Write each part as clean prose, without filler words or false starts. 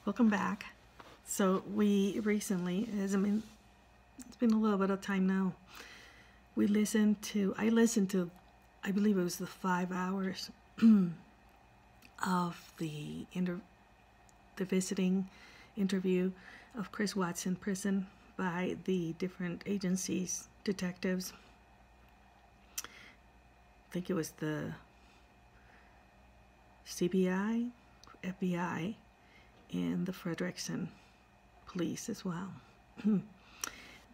Welcome back. So we recently, it's been a little bit of time now. I listened to, I believe it was the 5 hours of the visiting interview of Chris Watts in prison by the different agencies, detectives. I think it was the CBI, FBI, and the Frederickson police as well.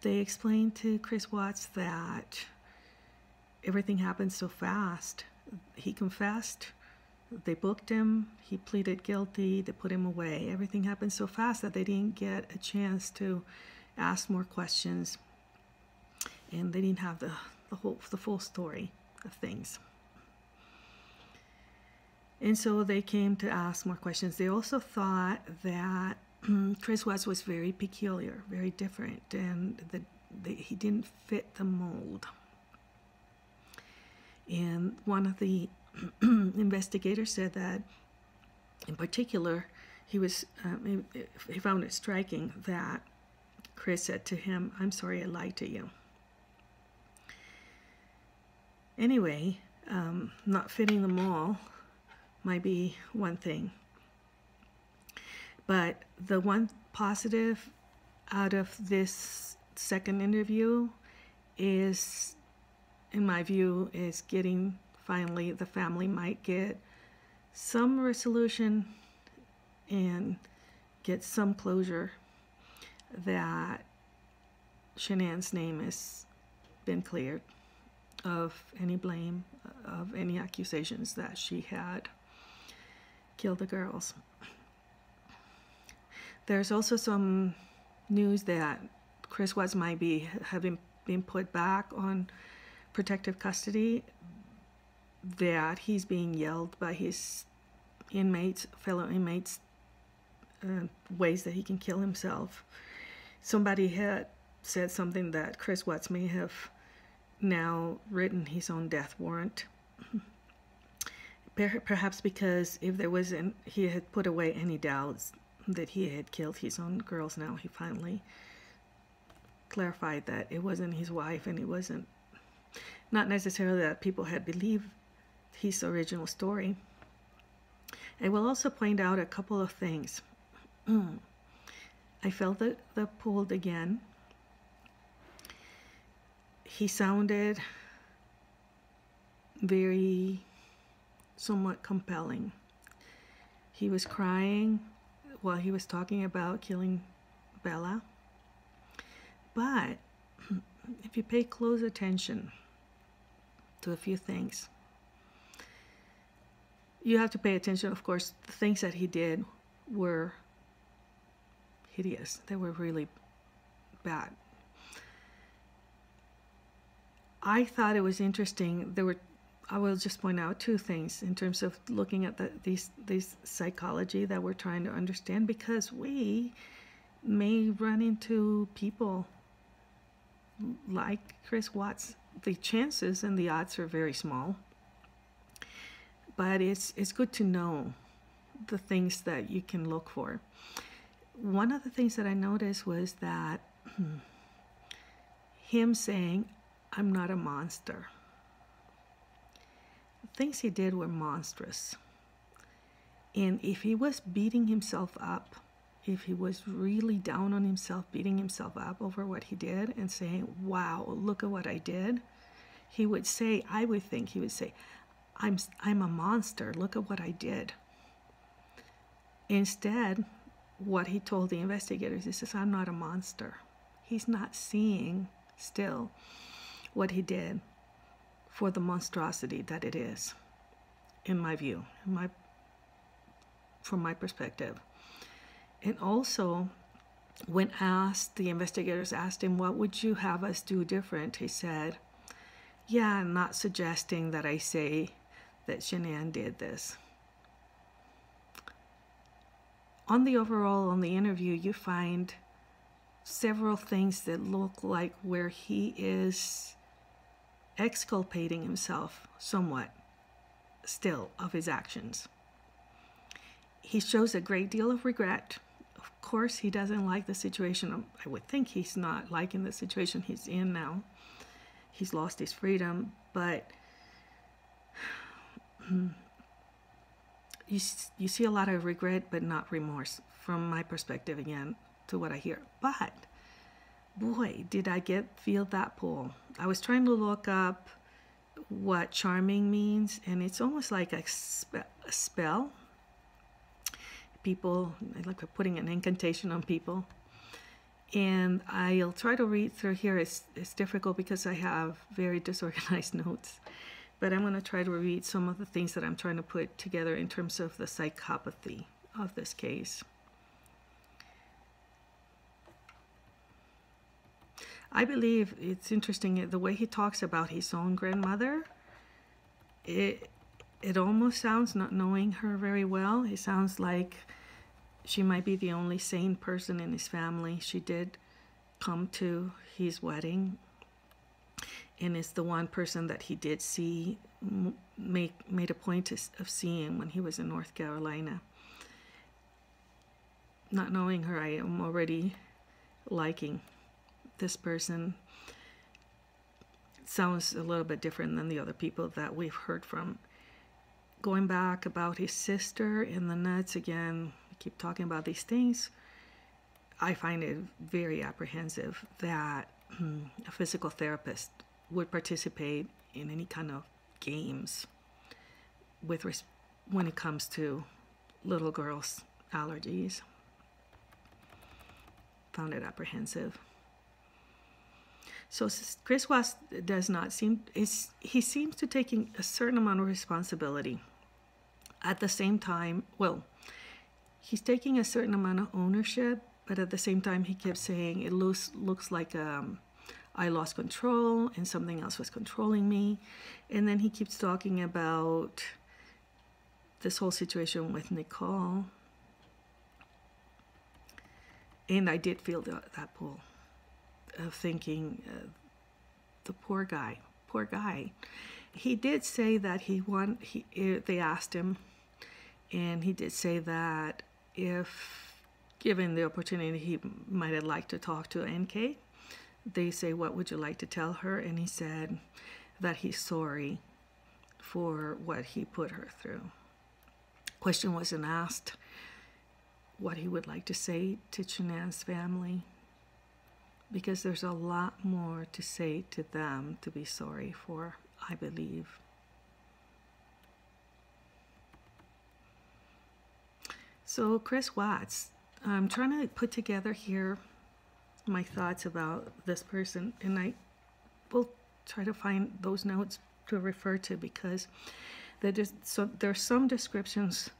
They explained to Chris Watts that everything happened so fast. He confessed, they booked him, he pleaded guilty, they put him away. Everything happened so fast that they didn't get a chance to ask more questions, and they didn't have the full story of things. And so they came to ask more questions. They also thought that Chris Watts was very peculiar, very different, and that he didn't fit the mold. And one of the investigators said that, in particular, he found it striking that Chris said to him, "I'm sorry I lied to you." Anyway, not fitting the mold might be one thing. But the one positive out of this second interview is, in my view, is getting, finally, the family might get some resolution and get some closure that Shanann's name has been cleared of any blame, of any accusations that she had killed the girls. There's also some news that Chris Watts might be having been put back on protective custody, that he's being yelled by his fellow inmates, ways that he can kill himself. Somebody had said something that Chris Watts may have now written his own death warrant. Perhaps because if there wasn't, he had put away any doubts that he had killed his own girls. Now he finally clarified that it wasn't his wife, and it wasn't, not necessarily that people had believed his original story. I will also point out a couple of things. I felt the pulled again. He sounded very somewhat compelling. He was crying while he was talking about killing Bella. But if you pay close attention to a few things, you have to pay attention, of course, the things that he did were hideous. They were really bad. I thought it was interesting. I will just point out two things in terms of looking at these psychology that we're trying to understand, because we may run into people like Chris Watts. The chances and the odds are very small, but it's good to know the things that you can look for. One of the things that I noticed was that him saying, "I'm not a monster." The things he did were monstrous. And if he was beating himself up, if he was really down on himself, beating himself up over what he did and saying, "Wow, look at what I did," he would say, I would think he would say, I'm a monster, look at what I did. Instead, what he told the investigators, he says, "I'm not a monster." He's not seeing still what he did for the monstrosity that it is, in my view, from my perspective. And also, when the investigators asked him, "What would you have us do different?" he said, "Yeah, I'm not suggesting that I say that Shanann did this." On the overall, on the interview, you find several things that look like where he is exculpating himself somewhat still of his actions. He shows a great deal of regret course, he doesn't like the situation. I would think he's not liking the situation he's in now. He's lost his freedom, but you see a lot of regret, but not remorse, from my perspective again, to what I hear. But boy, did I feel that pull. I was trying to look up what charming means, and it's almost like a spell. People, like putting an incantation on people. And I'll try to read through here. It's difficult because I have very disorganized notes. But I'm going to try to read some of the things that I'm trying to put together in terms of the psychopathy of this case. I believe it's interesting the way he talks about his own grandmother. It almost sounds, not knowing her very well, it sounds like she might be the only sane person in his family. She did come to his wedding, and is the one person that he did see, made a point of seeing when he was in North Carolina. Not knowing her, I am already liking this person. It sounds a little bit different than the other people that we've heard from. Going back about his sister and the nuts again, I keep talking about these things. I find it very apprehensive that a physical therapist would participate in any kind of games when it comes to little girls' allergies. Found it apprehensive. So Chris Watts does not seem, he seems to taking a certain amount of responsibility. At the same time, well, he's taking a certain amount of ownership, but at the same time he kept saying it looks like I lost control and something else was controlling me. And then he keeps talking about this whole situation with Nicole. And I did feel that pull of thinking, the poor guy. He did say that they asked him, and he did say that if given the opportunity, he might have liked to talk to NK. They say, what would you like to tell her? And he said that he's sorry for what he put her through. Question wasn't asked what he would like to say to Shanann's family, because there's a lot more to say to them to be sorry for, I believe. So Chris Watts, I'm trying to put together here my thoughts about this person, and I will try to find those notes to refer to, because there's some descriptions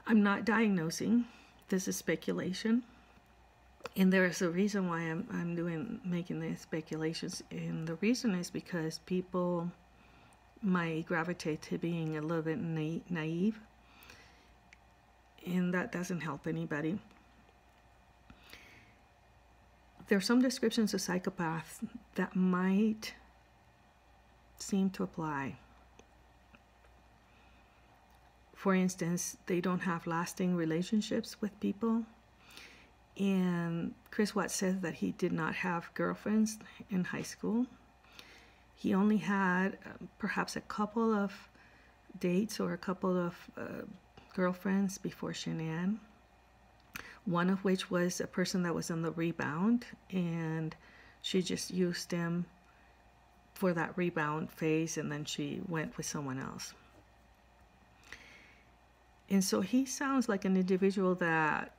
I'm not diagnosing. This is speculation, and there is a reason why I'm making these speculations, and the reason is because people might gravitate to being a little bit naive, and that doesn't help anybody. There are some descriptions of psychopaths that might seem to apply. For instance, they don't have lasting relationships with people. And Chris Watts says that he did not have girlfriends in high school. He only had perhaps a couple of dates or a couple of girlfriends before Shanann. One of which was a person that was on the rebound, and she just used him for that rebound phase, and then she went with someone else. And so he sounds like an individual that,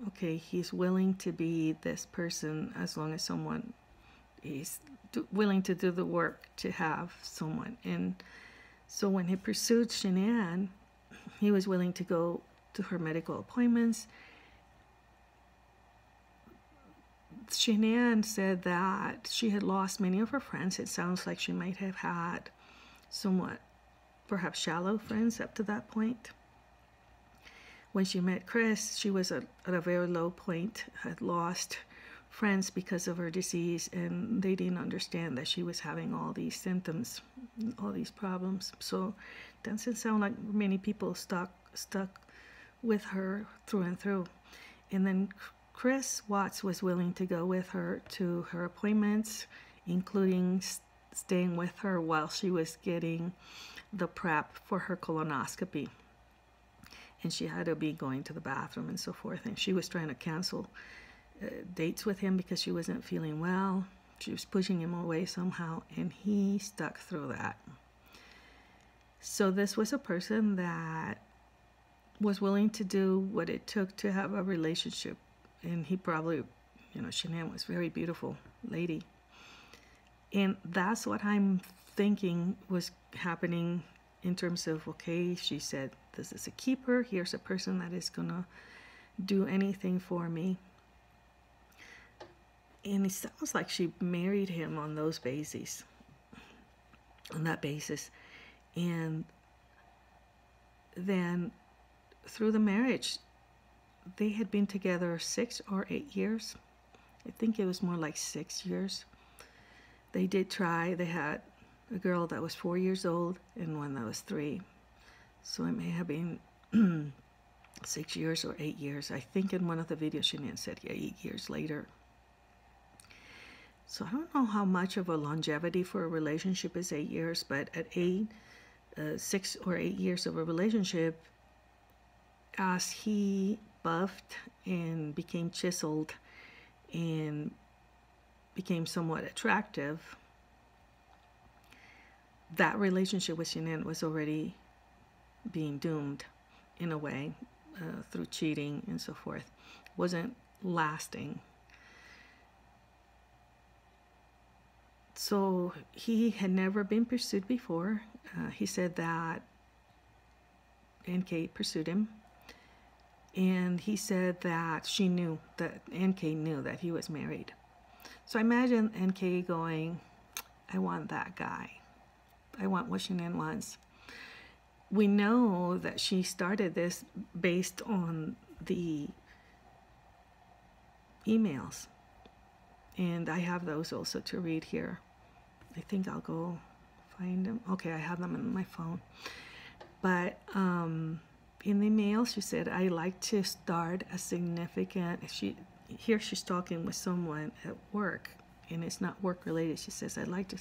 okay, he's willing to be this person as long as someone is willing to do the work to have someone. And so when he pursued Shanann, he was willing to go to her medical appointments. Shanann said that she had lost many of her friends. It sounds like she might have had somewhat, perhaps shallow friends up to that point. When she met Chris, she was at a very low point, had lost friends because of her disease, and they didn't understand that she was having all these symptoms, all these problems. So it doesn't sound like many people stuck with her through and through. And then Chris Watts was willing to go with her to her appointments, including staying with her while she was getting the prep for her colonoscopy. And she had to be going to the bathroom and so forth. And she was trying to cancel dates with him because she wasn't feeling well. She was pushing him away somehow, and he stuck through that. So this was a person that was willing to do what it took to have a relationship. And he probably, Shanann was a very beautiful lady. And that's what I'm thinking was happening in terms of, okay, she said, this is a keeper. Here's a person that is going to do anything for me. And it sounds like she married him on those bases, on that basis. And then through the marriage, they had been together 6 or 8 years. I think it was more like 6 years. They did try. They had a girl that was 4 years old and one that was 3. So it may have been 6 years or 8 years. I think in one of the videos Shanann said 8 years later. So I don't know how much of a longevity for a relationship is 8 years, but at 6 or 8 years of a relationship, as he buffed and became chiseled and became somewhat attractive, that relationship with Shanann was already being doomed in a way through cheating and so forth. Wasn't lasting. So he had never been pursued before. He said that NK pursued him. And he said that she knew, that NK knew that he was married. So I imagine NK going, I want that guy. I want what Shanann wants. We know that she started this based on the emails. And I have those also to read here. I think I'll go find them. Okay, I have them on my phone. But in the email, she said, I like to start a significant, here she's talking with someone at work, and it's not work related. She says, I'd like to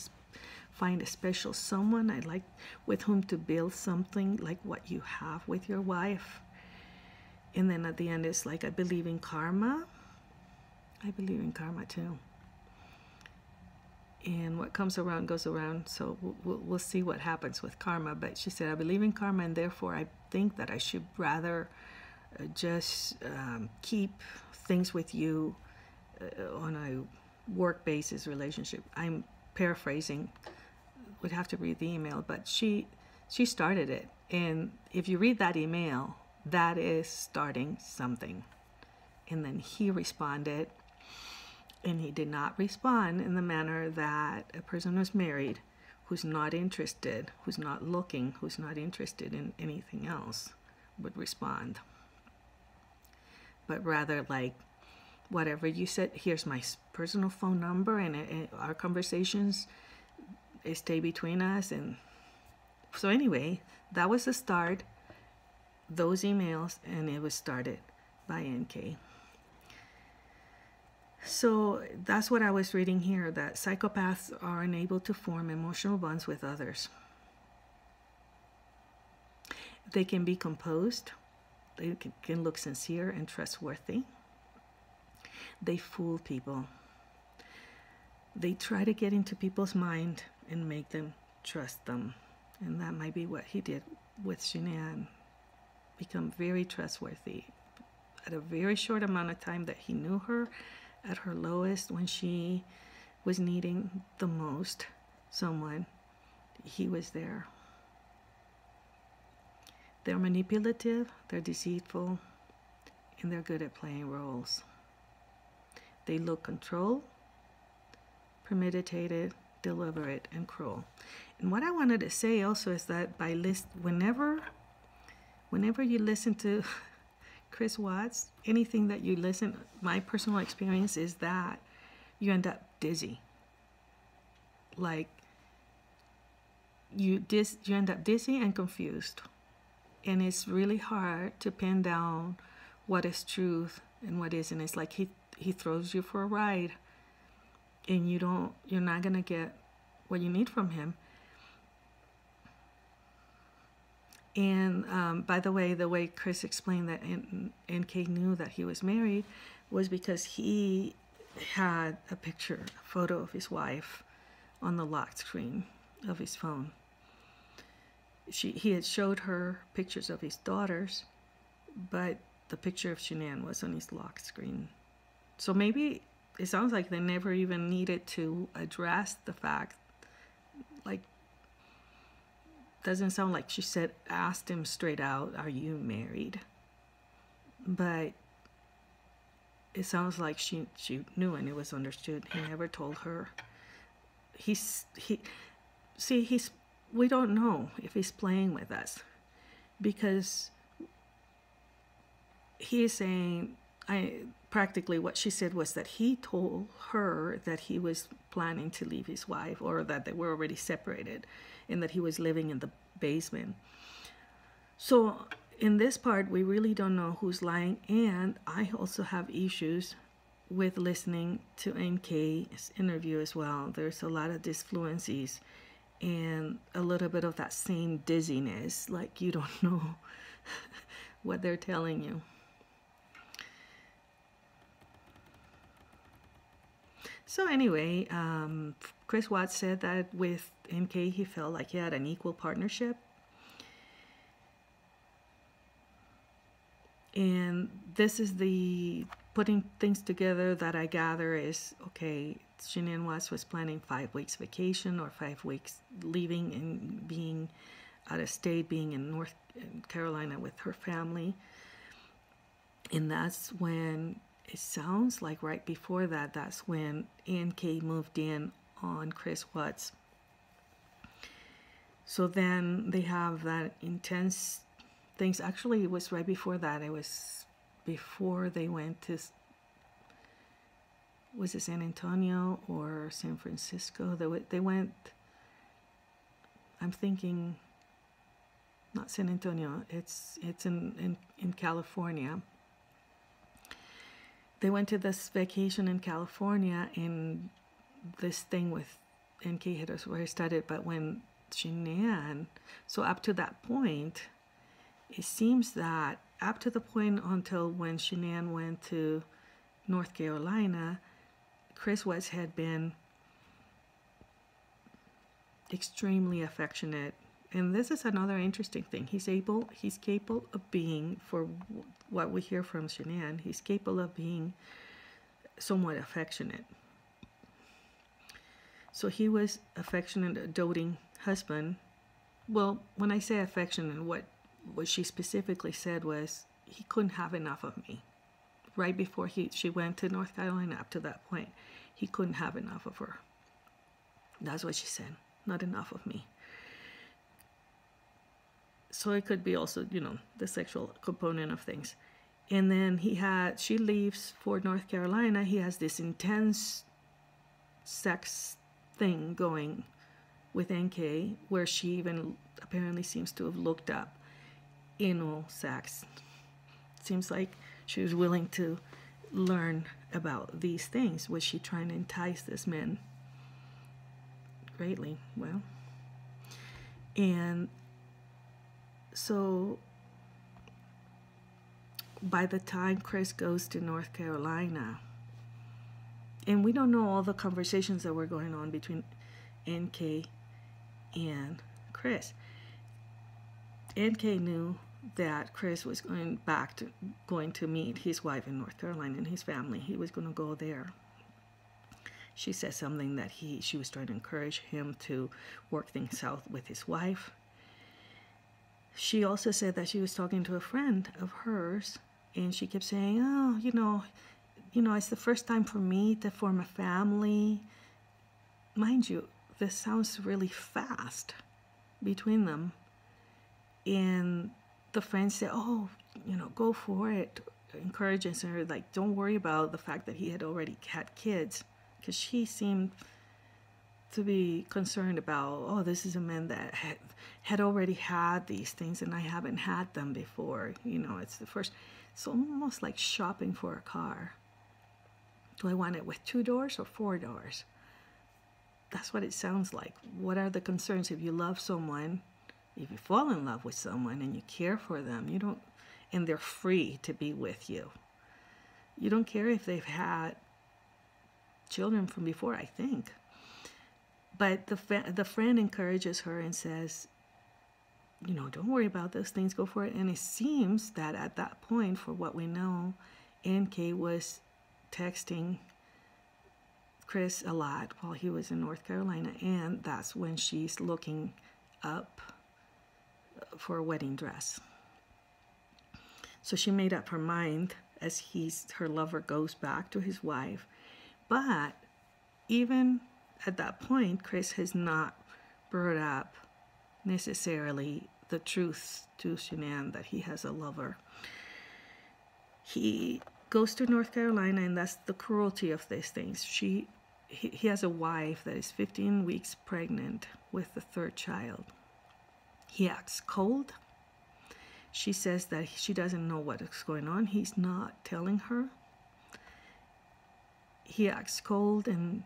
find a special someone I'd like with whom to build something like what you have with your wife. And then at the end, it's like, I believe in karma. I believe in karma too. And what comes around goes around, so we'll see what happens with karma. But she said, I believe in karma, and therefore I think that I should rather just keep things with you on a work basis relationship. I'm paraphrasing, would have to read the email, but she started it. And if you read that email, that is starting something. And then he responded. And he did not respond in the manner that a person who's married, who's not interested, who's not looking, who's not interested in anything else would respond. But rather like, whatever you said, here's my personal phone number, and our conversations stay between us. And so anyway, that was the start, those emails, and it was started by NK. So that's what I was reading here, that psychopaths are unable to form emotional bonds with others. They can be composed. They can look sincere and trustworthy. They fool people. They try to get into people's mind and make them trust them. And that might be what he did with Shanann. Become very trustworthy. At a very short amount of time that he knew her, at her lowest, when she was needing the most someone, he was there. They're manipulative, they're deceitful, and they're good at playing roles. They look controlled, premeditated, deliberate, and cruel. And what I wanted to say also is that whenever you listen to Chris Watts, anything that you listen, my personal experience is that you end up dizzy. Like, you end up dizzy and confused. And it's really hard to pin down what is truth and what isn't. It's like he throws you for a ride, and you're not gonna get what you need from him. And by the way Chris explained that NK knew that he was married was because he had a photo of his wife on the locked screen of his phone. He had showed her pictures of his daughters, but the picture of Shanann was on his locked screen. So maybe it sounds like they never even needed to address the fact, like, doesn't sound like she asked him straight out, "Are you married?" But it sounds like she knew and it was understood. He never told her. We don't know if he's playing with us, because he is saying, practically what she said was that he told her that he was planning to leave his wife, or that they were already separated, and that he was living in the basement. So in this part, we really don't know who's lying, and I also have issues with listening to NK's interview as well. There's a lot of disfluencies and a little bit of that same dizziness, like you don't know what they're telling you. So anyway, Chris Watts said that with NK, he felt like he had an equal partnership. And this is the putting things together that I gather is, okay, Shanann Watts was planning 5 weeks vacation, or 5 weeks leaving and being out of state, being in North Carolina with her family. And that's when, it sounds like right before that, that's when NK moved in on Chris Watts. So then they have that intense things. Actually, it was right before that. It was before they went to, was it San Antonio or San Francisco? They went, I'm thinking, not San Antonio, it's in California. They went to this vacation in California, and this thing with NK had already started. But when Shanann, so up to that point, it seems that up to the point until when Shanann went to North Carolina, Chris Watts had been extremely affectionate. And this is another interesting thing. He's capable of being, for what we hear from Shanann, he's capable of being somewhat affectionate. So he was affectionate, a doting husband. Well, when I say affectionate, what she specifically said was, he couldn't have enough of me. Right before she went to North Carolina, up to that point, he couldn't have enough of her. That's what she said. Not enough of me. So it could be also, the sexual component of things. And then she leaves for North Carolina. He has this intense sex thing going with NK, where she even apparently seems to have looked up anal sex. Seems like she was willing to learn about these things. Was she trying to entice this man greatly? Well, and so by the time Chris goes to North Carolina, and we don't know all the conversations that were going on between NK and Chris. NK knew that Chris was going to meet his wife in North Carolina and his family. He was going to go there. She said something that she was trying to encourage him to work things out with his wife. She also said that she was talking to a friend of hers, and she kept saying, "Oh, it's the first time for me to form a family." Mind you, this sounds really fast between them. And the friend said, "Oh, go for it," encouraging her, like, don't worry about the fact that he had already had kids, because she seemed to be concerned about, oh, this is a man that had already had these things, and I haven't had them before. It's the first. It's almost like shopping for a car. Do I want it with 2 doors or 4 doors? That's what it sounds like. What are the concerns if you love someone, if you fall in love with someone and you care for them, you don't, and they're free to be with you. You don't care if they've had children from before, I think. But the friend encourages her and says, you know, don't worry about those things, go for it. And it seems that at that point, for what we know, NK was texting Chris a lot while he was in North Carolina, and that's when she's looking up for a wedding dress. So she made up her mind as her lover goes back to his wife. But even at that point, Chris has not brought up necessarily the truth to Shanann that he has a lover. He goes to North Carolina, and that's the cruelty of these things. He has a wife that is 15 weeks pregnant with the 3rd child. He acts cold. She says that she doesn't know what is going on. He's not telling her. He acts cold, and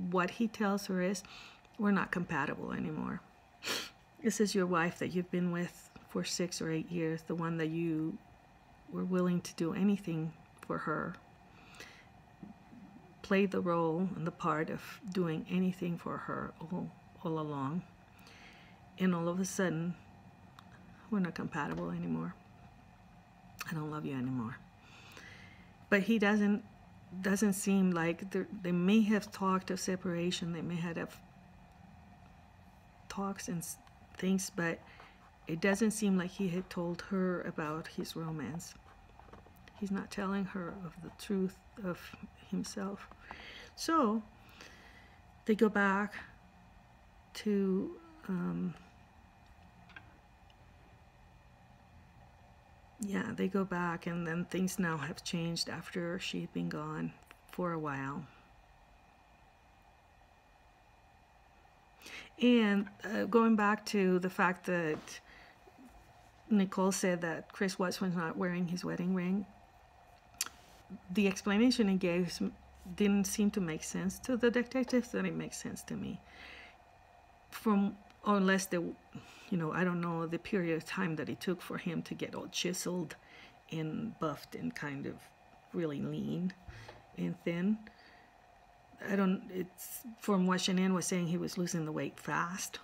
what he tells her is, we're not compatible anymore. This is your wife that you've been with for 6 or 8 years, the one that you were willing to do anything for her. Played the role and the part of doing anything for her all along. And all of a sudden, we're not compatible anymore. I don't love you anymore. But he doesn't seem like they may have talked of separation. They may have talks and things, but it doesn't seem like he had told her about his romance. He's not telling her of the truth of himself. So they go back to they go back, and then things now have changed after she'd been gone for a while. And going back to the fact that Nicole said that Chris Watts was not wearing his wedding ring, the explanation he gave didn't seem to make sense to the detectives, and it makes sense to me. Unless I don't know the period of time that it took for him to get all chiseled and buffed and kind of really lean and thin. It's from what Shanann was saying, he was losing the weight fast.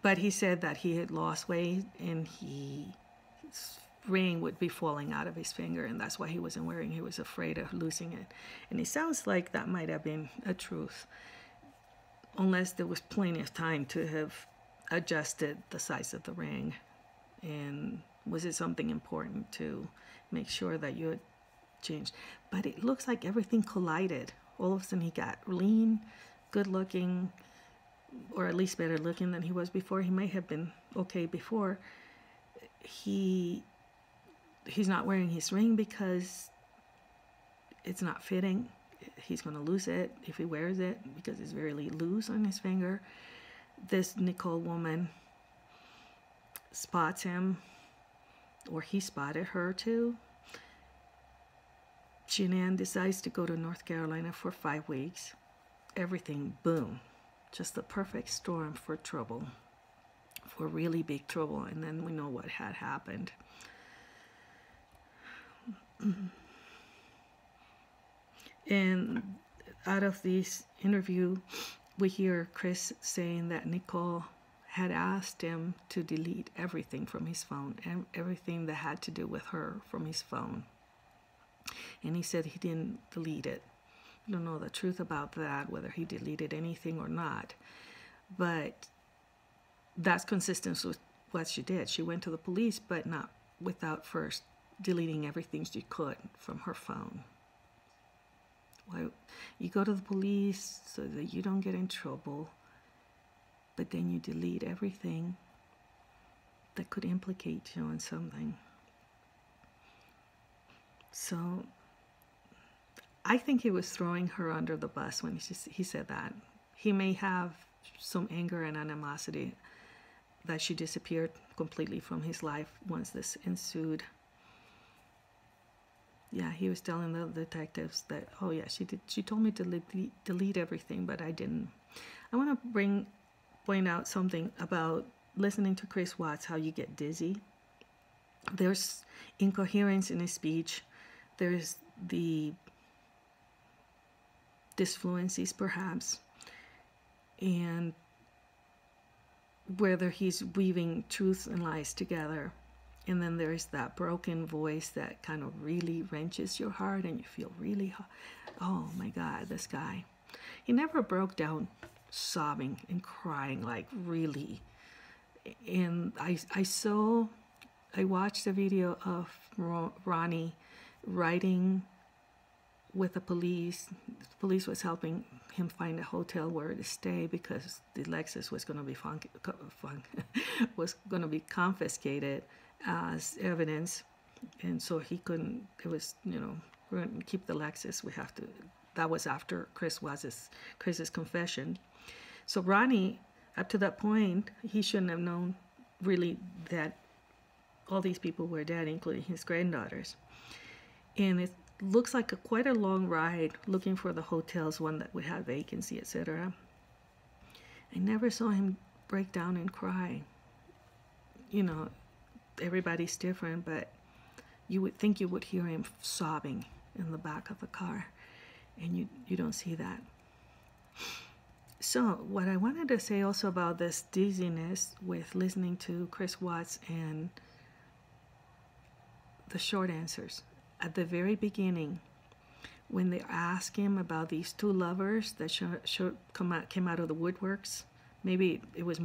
But he said that he had lost weight, and his ring would be falling out of his finger, and that's why he wasn't wearing. He was afraid of losing it. And it sounds like that might have been a truth, unless there was plenty of time to have adjusted the size of the ring. And was it something important to make sure that you had changed? But it looks like everything collided. All of a sudden he got lean, good looking, or at least better looking than he was before. He may have been okay before. He's not wearing his ring because it's not fitting. He's going to lose it if he wears it because it's very loose on his finger. This Nicole woman spots him, or he spotted her too. Shanann decides to go to North Carolina for 5 weeks. Everything, boom, just the perfect storm for trouble, for really big trouble. And then we know what had happened. And out of this interview, we hear Chris saying that Nicole had asked him to delete everything from his phone, and everything that had to do with her from his phone. And he said he didn't delete it. I don't know the truth about that, whether he deleted anything or not. But that's consistent with what she did. She went to the police, but not without first deleting everything she could from her phone. Well, you go to the police so that you don't get in trouble, but then you delete everything that could implicate you in something. So I think he was throwing her under the bus when he said that. He may have some anger and animosity that she disappeared completely from his life once this ensued. Yeah, he was telling the detectives that, oh yeah, she told me to delete everything, but I didn't. I want to point out something about listening to Chris Watts, how you get dizzy. There's incoherence in his speech. There's the disfluencies, perhaps, and whether he's weaving truth and lies together. And then there's that broken voice that kind of really wrenches your heart, and you feel really, oh my God, this guy. He never broke down sobbing and crying, like really. And I watched a video of Ronnie riding with the police. The police was helping him find a hotel where to stay because the Lexus was going to be was going to be confiscated as evidence, and so he couldn't. It was, we're going to keep the Lexus. We have to. That was after Chris's confession. So Ronnie, up to that point, he shouldn't have known really that all these people were dead, including his granddaughters. And it looks like quite a long ride looking for the hotels, one that would have vacancy, etc. I never saw him break down and cry. Everybody's different, but you would think you would hear him sobbing in the back of the car, and you don't see that. So what I wanted to say also about this dizziness with listening to Chris Watts and the short answers. At the very beginning, when they ask him about these two lovers that came out of the woodworks, maybe it was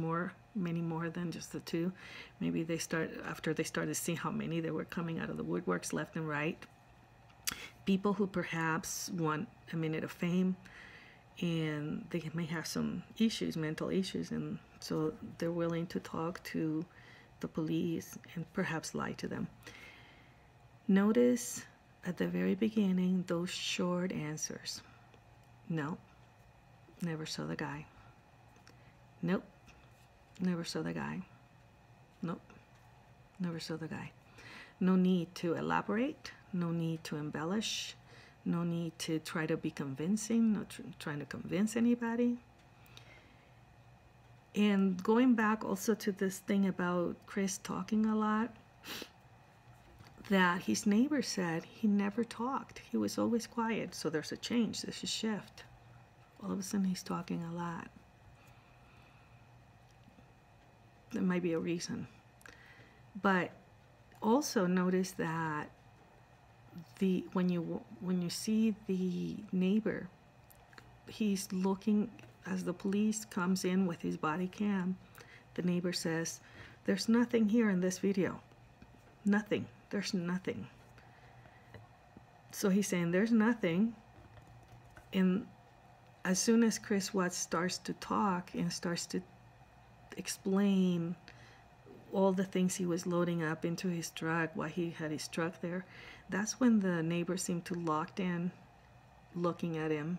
many more than just the two. Maybe after they started seeing how many there were coming out of the woodworks left and right. People who perhaps want a minute of fame, and they may have some issues, mental issues, and so they're willing to talk to the police and perhaps lie to them. Notice at the very beginning those short answers. No, never saw the guy. Nope, never saw the guy. Nope, never saw the guy. No need to elaborate, no need to embellish, no need to try to be convincing, not trying to convince anybody. And going back also to this thing about Chris talking a lot, that his neighbor said he never talked. He was always quiet. So there's a change, there's a shift. All of a sudden he's talking a lot. There might be a reason. But also notice that when you see the neighbor, he's looking as the police comes in with his body cam. The neighbor says, "There's nothing here in this video. Nothing. There's nothing." So he's saying there's nothing. And as soon as Chris Watts starts to talk and starts to explain all the things he was loading up into his truck, why he had his truck there, that's when the neighbor seemed to locked in, looking at him.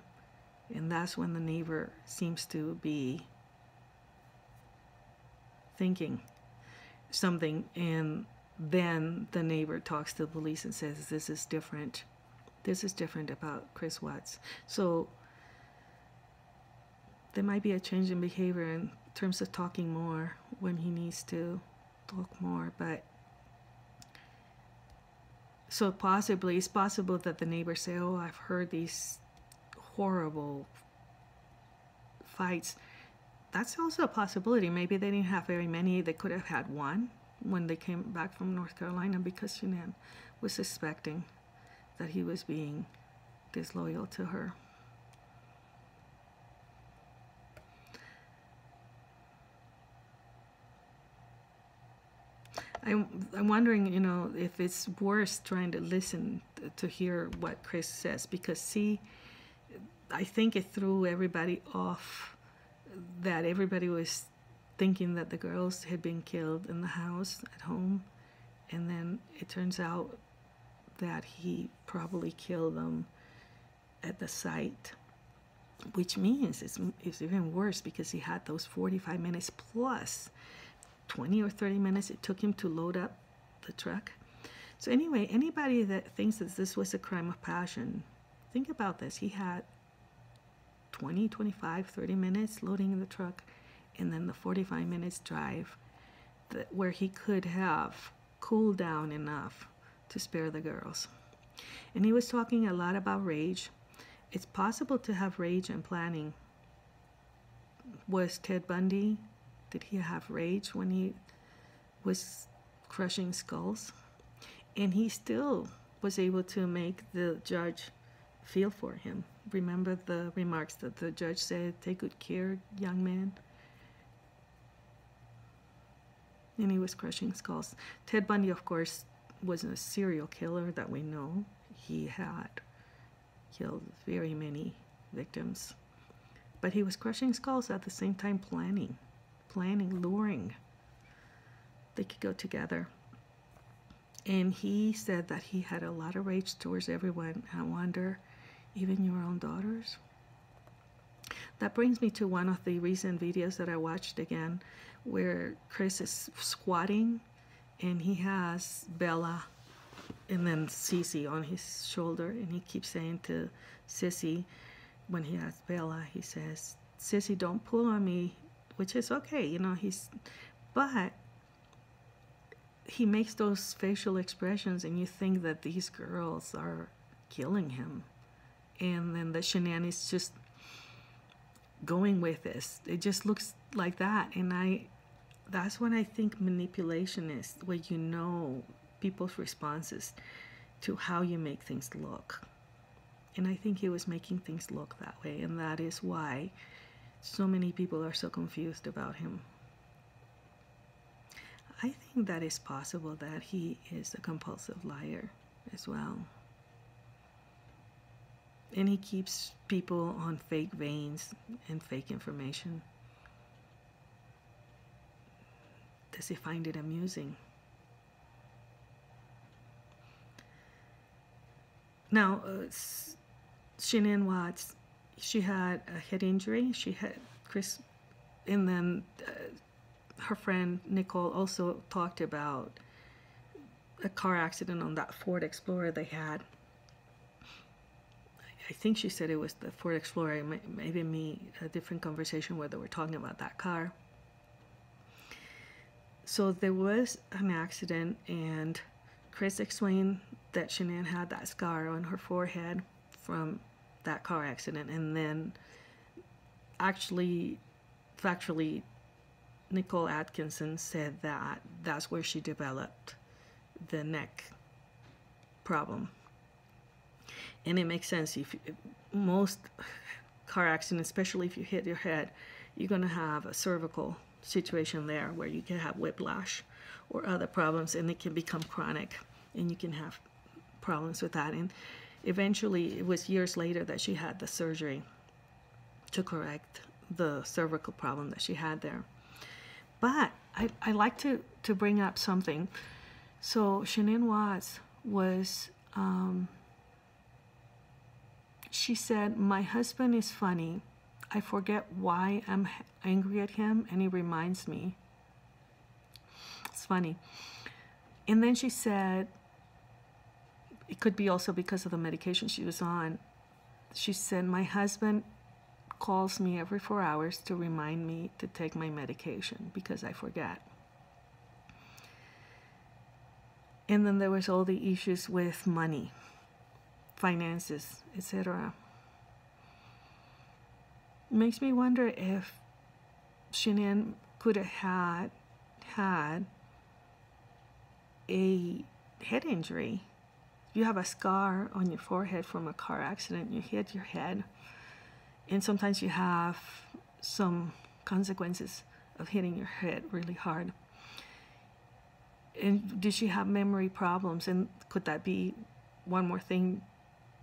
And that's when the neighbor seems to be thinking something. And then the neighbor talks to the police and says, this is different. This is different about Chris Watts. So there might be a change in behavior in terms of talking more when he needs to talk more. But so it's possible that the neighbors say, "Oh, I've heard these horrible fights." That's also a possibility. Maybe they didn't have very many. They could have had one when they came back from North Carolina, because Shanann was suspecting that he was being disloyal to her. I'm wondering, if it's worse trying to listen to hear what Chris says, because I think it threw everybody off, that everybody was thinking that the girls had been killed in the house at home, and then it turns out that he probably killed them at the site, which means it's even worse, because he had those 45 minutes plus 20 or 30 minutes it took him to load up the truck. So anyway, anybody that thinks that this was a crime of passion, think about this. He had 20, 25, 30 minutes loading in the truck, and then the 45 minutes drive where he could have cooled down enough to spare the girls. And he was talking a lot about rage. It's possible to have rage and planning. Was Ted Bundy, did he have rage when he was crushing skulls? And he still was able to make the judge feel for him. Remember the remarks that the judge said, "Take good care, young man." And he was crushing skulls. Ted Bundy, of course, was a serial killer that we know. He had killed very many victims. But he was crushing skulls at the same time planning, luring. They could go together. And he said that he had a lot of rage towards everyone. I wonder, even your own daughters? That brings me to one of the recent videos that I watched again, where Chris is squatting and he has Bella and then Cece on his shoulder, and he keeps saying to Sissy, when he has Bella, he says, "Sissy, don't pull on me," which is okay, you know, but he makes those facial expressions and you think that these girls are killing him. And then the Shanann is just going with this. It just looks like that. And that's what I think manipulation is, where you know people's responses to how you make things look. And I think he was making things look that way, and that is why so many people are so confused about him. I think that it's possible that he is a compulsive liar as well. And he keeps people on fake veins and fake information. Does he find it amusing? Now, Shanann Watts, she had a head injury. She had Chris, and then her friend Nicole also talked about a car accident on that Ford Explorer they had. I think she said it was the Ford Explorer. Maybe a different conversation where they were talking about that car. So there was an accident, and Chris explained that Shanann had that scar on her forehead from that car accident, and then factually, Nicole Atkinson said that that's where she developed the neck problem. And it makes sense. Most car accidents, especially if you hit your head, you're going to have a cervical situation there where you can have whiplash or other problems, and it can become chronic, and you can have problems with that. And eventually, it was years later that she had the surgery to correct the cervical problem that she had there. But I like to bring up something. So Shanann Watts was, she said, "My husband is funny. I forget why I'm angry at him, and he reminds me." It's funny. And then she said, it could be also because of the medication she was on. She said, "My husband calls me every 4 hours to remind me to take my medication because I forget." And then there was all the issues with money, finances, etc. Makes me wonder if Shanann could have had a head injury. You have a scar on your forehead from a car accident, you hit your head, and sometimes you have some consequences of hitting your head really hard. And did she have memory problems? And could that be one more thing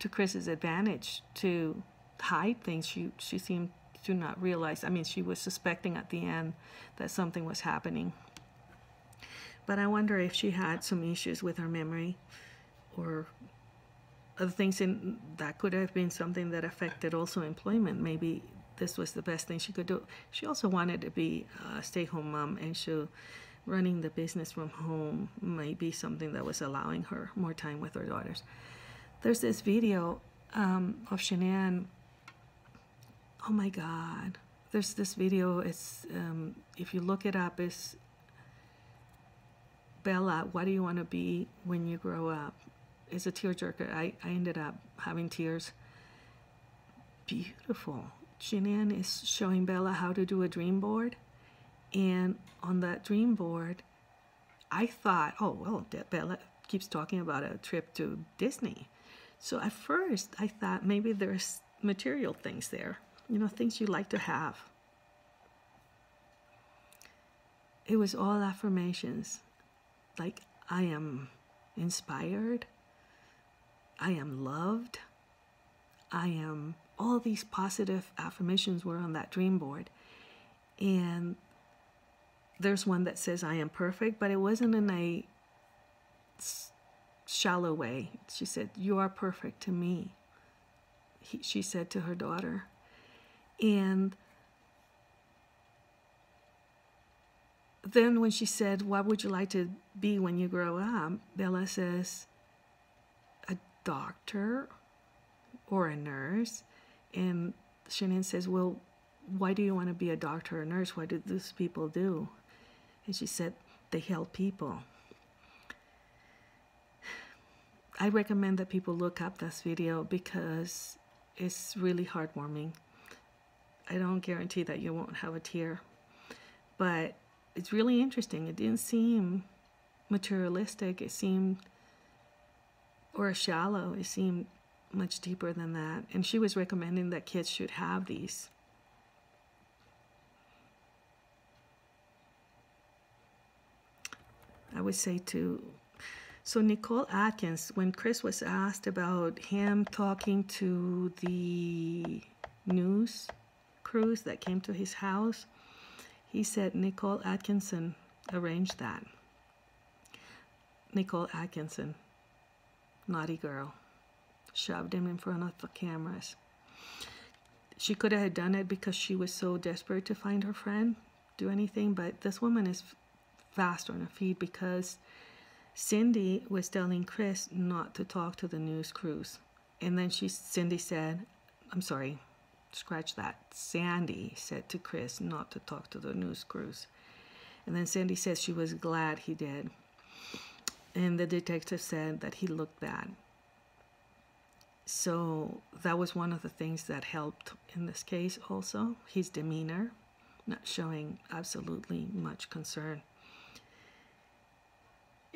to Chris's advantage, to hide things she seemed to not realize? I mean, she was suspecting at the end that something was happening. But I wonder if she had some issues with her memory or other things, and that could have been something that affected also employment. Maybe this was the best thing she could do. She also wanted to be a stay-home mom, and she running the business from home might be something that was allowing her more time with her daughters. There's this video of Shanann. Oh my God. There's this video. It's if you look it up, it's Bella, what do you want to be when you grow up? It's a tearjerker. I ended up having tears. Beautiful. Shanann is showing Bella how to do a dream board. And on that dream board, I thought, oh, well, Bella keeps talking about a trip to Disney. So at first, I thought maybe there's material things there, you know, things you like to have. It was all affirmations, like I am inspired, I am loved, I am, all these positive affirmations were on that dream board. And there's one that says I am perfect, but it wasn't in a shallow way. She said, you are perfect to me, she said to her daughter. And then when she said, what would you like to be when you grow up? Bella says, a doctor or a nurse. And Shanann says, well, why do you want to be a doctor or a nurse? What do those people do? And she said, they help people. I recommend that people look up this video because it's really heartwarming. I don't guarantee that you won't have a tear, but it's really interesting. It didn't seem materialistic. It seemed, or shallow. It seemed much deeper than that. And she was recommending that kids should have these. I would say too. So Nicole Atkins, when Chris was asked about him talking to the news crews that came to his house, he said Nicole Atkinson arranged that. Nicole Atkinson, naughty girl, shoved him in front of the cameras. She could have done it because she was so desperate to find her friend, do anything, but this woman is fast on her feet because Cindy was telling Chris not to talk to the news crews. And then Cindy said, I'm sorry, scratch that. Sandy said to Chris not to talk to the news crews. And then Sandy says she was glad he did. And the detective said that he looked bad. So that was one of the things that helped in this case also. His demeanor, not showing absolutely much concern.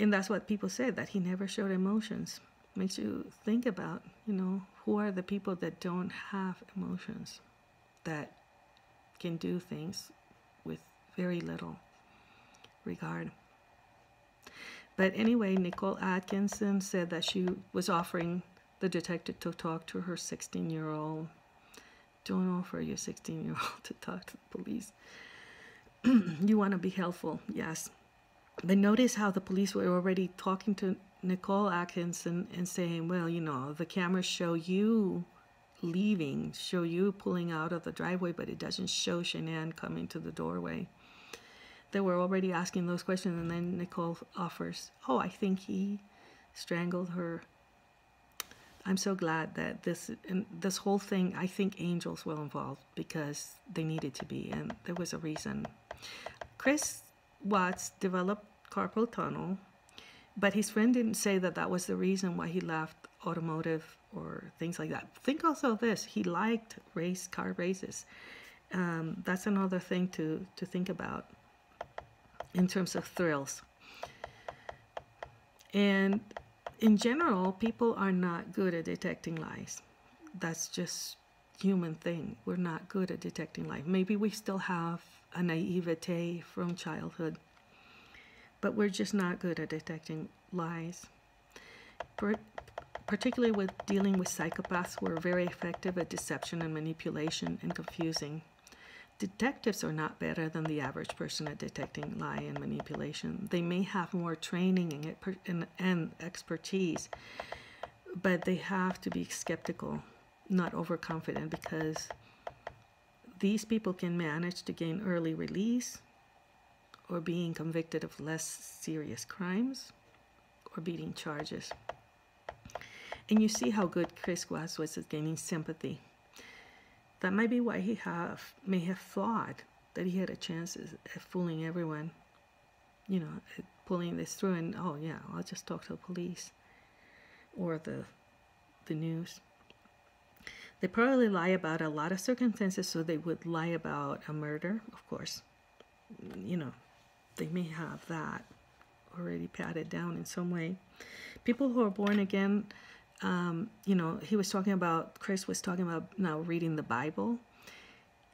And that's what people said, that he never showed emotions. Makes you think about, you know, who are the people that don't have emotions, that can do things with very little regard. But anyway, Nicole Atkinson said that she was offering the detective to talk to her 16-year-old. Don't offer your 16-year-old to talk to the police. You want to be helpful, yes. But notice how the police were already talking to Nicole Atkinson and saying, well, you know, the cameras show you leaving, show you pulling out of the driveway, but it doesn't show Shanann coming to the doorway. They were already asking those questions, and then Nicole offers, oh, I think he strangled her. I'm so glad that this whole thing, I think angels were involved because they needed to be, and there was a reason. Chris Watts developed carpal tunnel, but his friend didn't say that that was the reason why he left automotive or things like that. Think also of this, he liked car races. That's another thing to think about in terms of thrills. And in general, people are not good at detecting lies. That's just human thing. We're not good at detecting lies. Maybe we still have a naivete from childhood, but we're just not good at detecting lies. Particularly with dealing with psychopaths, we're very effective at deception and manipulation and confusing. Detectives are not better than the average person at detecting lie and manipulation. They may have more training and expertise, but they have to be skeptical, not overconfident, because these people can manage to gain early release or being convicted of less serious crimes or beating charges. And you see how good Chris Watts was at gaining sympathy. That might be why he may have thought that he had a chance at fooling everyone, you know, at pulling this through, and oh yeah, I'll just talk to the police or the news. They probably lie about a lot of circumstances, so they would lie about a murder, of course. You know, they may have that already patted down in some way. People who are born again, you know, Chris was talking about now reading the Bible.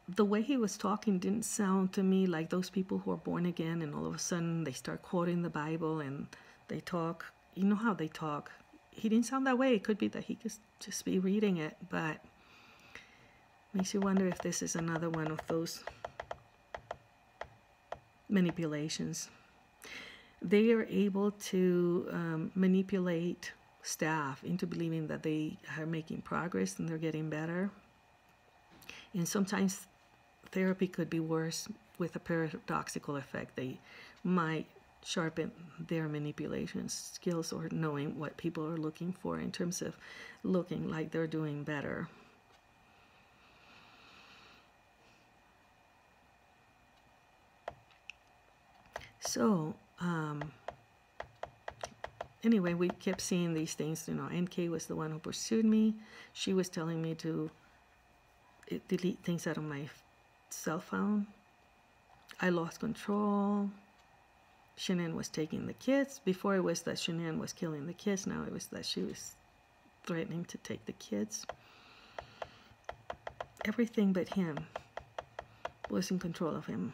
The way he was talking didn't sound to me like those people who are born again and all of a sudden they start quoting the Bible and they talk. You know how they talk. He didn't sound that way. It could be that he could just be reading it, but makes you wonder if this is another one of those manipulations. They are able to manipulate staff into believing that they are making progress and they're getting better. And sometimes therapy could be worse with a paradoxical effect. They might sharpen their manipulation skills or knowing what people are looking for in terms of looking like they're doing better. So, anyway, we kept seeing these things. You know, NK was the one who pursued me. She was telling me to delete things out of my cell phone. I lost control. Shanann was taking the kids. Before it was that Shanann was killing the kids. Now it was that she was threatening to take the kids. Everything but him was in control of him.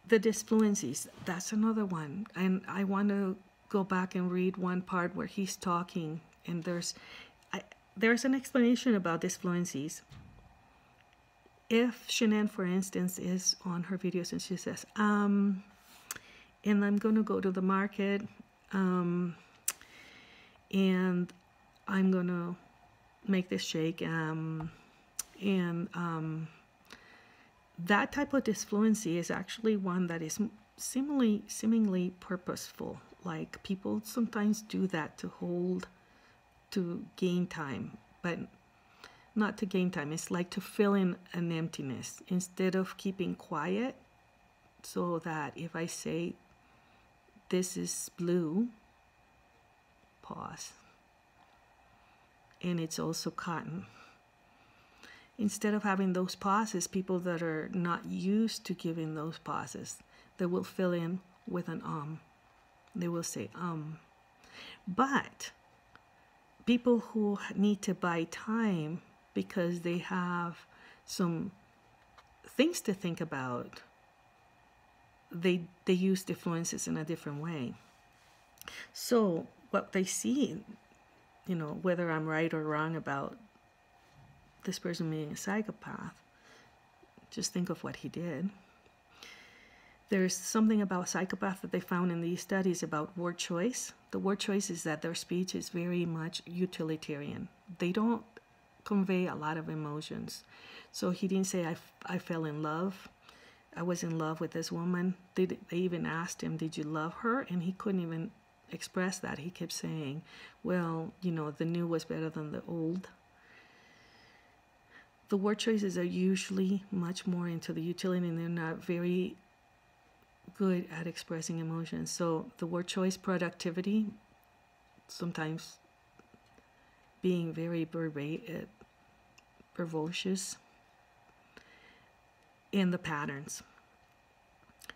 The disfluencies, that's another one. And I want to go back and read one part where he's talking, and there's an explanation about disfluencies. If Shanann, for instance, is on her videos and she says, and I'm going to go to the market, and I'm going to make this shake, that type of disfluency is actually one that is seemingly purposeful. Like people sometimes do that to gain time, but not to gain time. It's like to fill in an emptiness instead of keeping quiet, so that if I say this is blue, pause, and it's also cotton. Instead of having those pauses, people that are not used to giving those pauses, they will fill in with an They will say But people who need to buy time because they have some things to think about, they use diffluences in a different way. So what they see, you know, whether I'm right or wrong about this person being a psychopath, just think of what he did. There's something about psychopaths that they found in these studies about word choice. The word choice is that their speech is very much utilitarian. They don't convey a lot of emotions. So he didn't say, I fell in love. I was in love with this woman. They even asked him, did you love her? And he couldn't even express that. He kept saying, well, you know, the new was better than the old. The word choices are usually much more into the utility, and they're not very good at expressing emotions. So the word choice, productivity, sometimes being very ferocious in the patterns.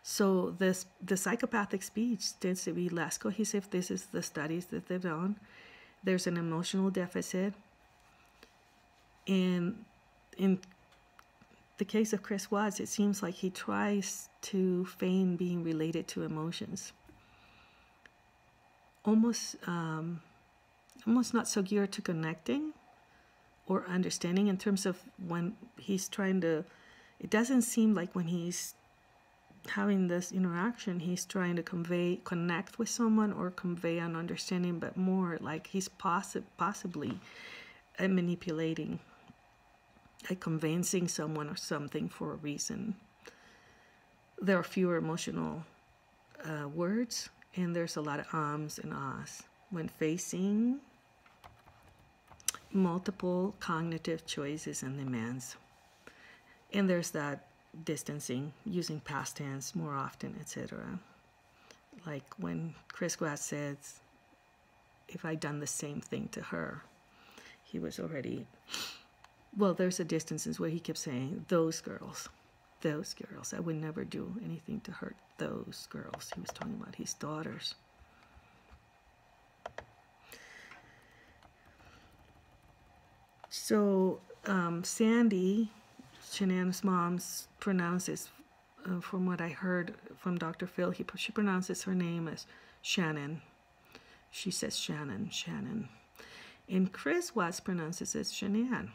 So the psychopathic speech tends to be less cohesive. This is the studies that they've done. There's an emotional deficit. And in the case of Chris Watts, it seems like he tries to feign being related to emotions. Almost not so geared to connecting or understanding in terms of when he's trying to, it doesn't seem like when he's having this interaction, he's trying to connect with someone or convey an understanding, but more like he's possibly manipulating. like convincing someone or something for a reason. There are fewer emotional words, and there's a lot of ums and ahs when facing multiple cognitive choices and demands. And there's that distancing, using past tense more often, etc. Like when Chris Watts says, if I'd done the same thing to her, he was already, well, there's a distance where he kept saying, those girls, I would never do anything to hurt those girls. He was talking about his daughters. So Sandy, Shanann's mom, pronounces, from what I heard from Dr. Phil, she pronounces her name as Shanann. She says Shanann. And Chris Watts pronounces it as Shanann.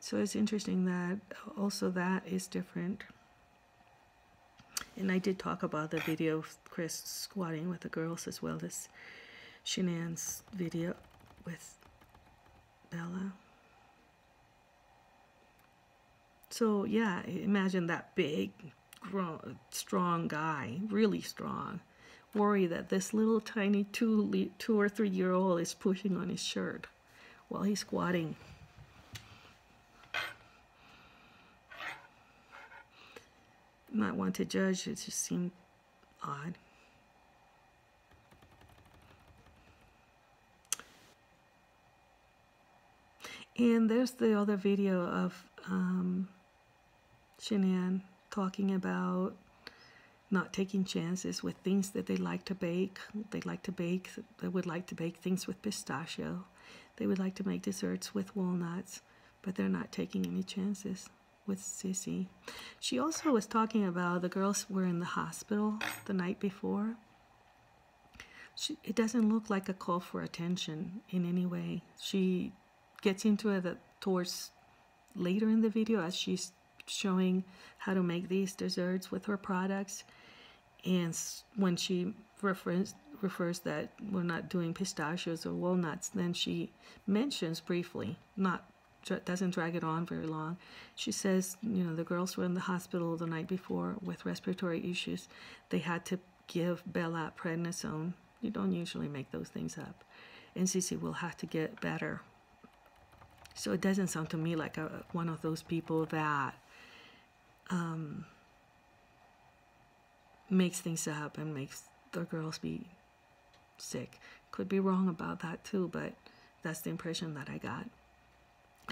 So it's interesting that also that is different. And I did talk about the video of Chris squatting with the girls as well as Shanann's video with Bella. So yeah, imagine that big, strong guy, really strong, worry that this little tiny 2 or 3 year old is pushing on his shirt while he's squatting. Not want to judge, it just seemed odd. And there's the other video of Shanann talking about not taking chances with things that they like to bake. They would like to bake things with pistachio. They would like to make desserts with walnuts, but they're not taking any chances with Sissy. She also was talking about the girls were in the hospital the night before. It doesn't look like a call for attention in any way. She gets into it towards later in the video as she's showing how to make these desserts with her products. And when she refers that we're not doing pistachios or walnuts, then she mentions briefly, doesn't drag it on very long. She says, the girls were in the hospital the night before with respiratory issues. They had to give Bella prednisone. You don't usually make those things up. And Sissy will have to get better. So it doesn't sound to me like one of those people that makes things up and makes the girls be sick. Could be wrong about that too, but that's the impression that I got.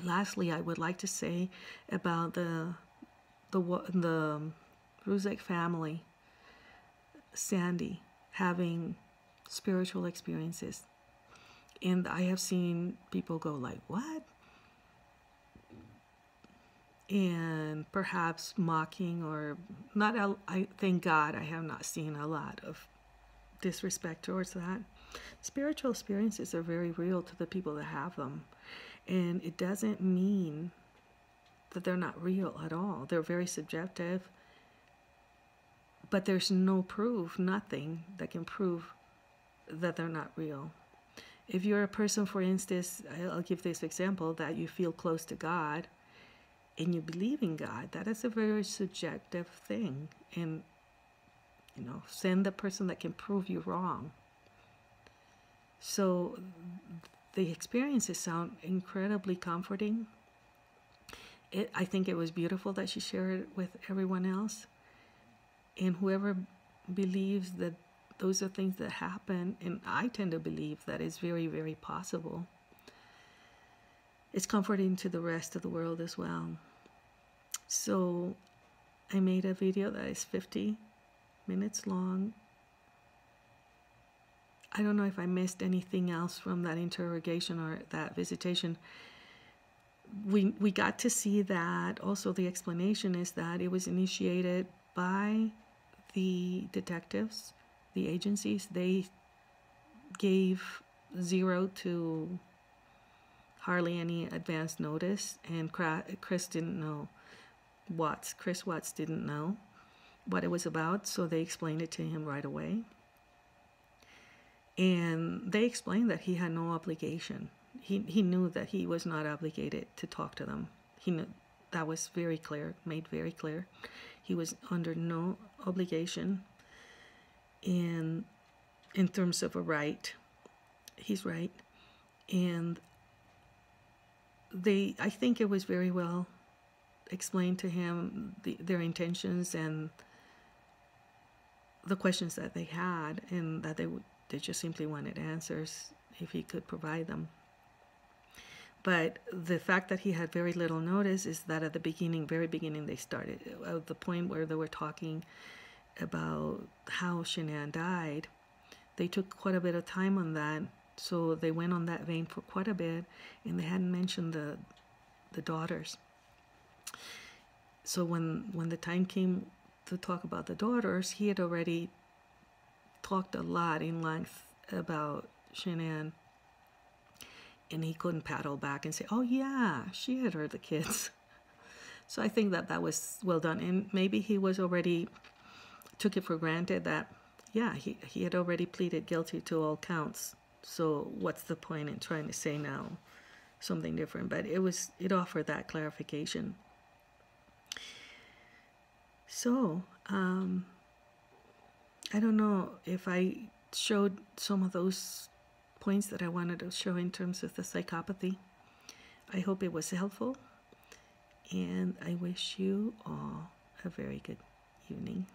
Lastly, I would like to say about the Ruzek family, Sandy, having spiritual experiences. And I have seen people go like, what? And perhaps mocking or not. I thank God I have not seen a lot of disrespect towards that. Spiritual experiences are very real to the people that have them. And it doesn't mean that they're not real at all. They're very subjective. But there's no proof, nothing that can prove that they're not real. If you're a person, for instance, I'll give this example, that you feel close to God and you believe in God, that is a very subjective thing. And, send the person that can prove you wrong. So the experiences sound incredibly comforting. I think it was beautiful that she shared it with everyone else. And whoever believes that those are things that happen, and I tend to believe that it's very, very possible, it's comforting to the rest of the world as well. So I made a video that is 50 minutes long. I don't know if I missed anything else from that interrogation or that visitation. We got to see that. Also, the explanation is that it was initiated by the detectives, the agencies. They gave 0 to hardly any advance notice, and Chris didn't know. Chris Watts didn't know what it was about, so they explained it to him right away. And they explained that he had no obligation. he knew that he was not obligated to talk to them. He knew that was very clear, made very clear. He was under no obligation in terms of a right. He's right. And I think it was very well explained to him, their intentions and the questions that they had, and that they just simply wanted answers if he could provide them. But the fact that he had very little notice is that at the beginning, very beginning, they started at the point where they were talking about how Shanann died. They took quite a bit of time on that, so they went on that vein for quite a bit, and they hadn't mentioned the daughters. So when the time came to talk about the daughters, he had already talked a lot in length about Shanann, and he couldn't paddle back and say, oh yeah, she had heard the kids. So I think that was well done, and maybe he was already took it for granted that, yeah, he had already pleaded guilty to all counts, so what's the point in trying to say now something different? But it offered that clarification. So I don't know if I showed some of those points that I wanted to show in terms of the psychopathy. I hope it was helpful, and I wish you all a very good evening.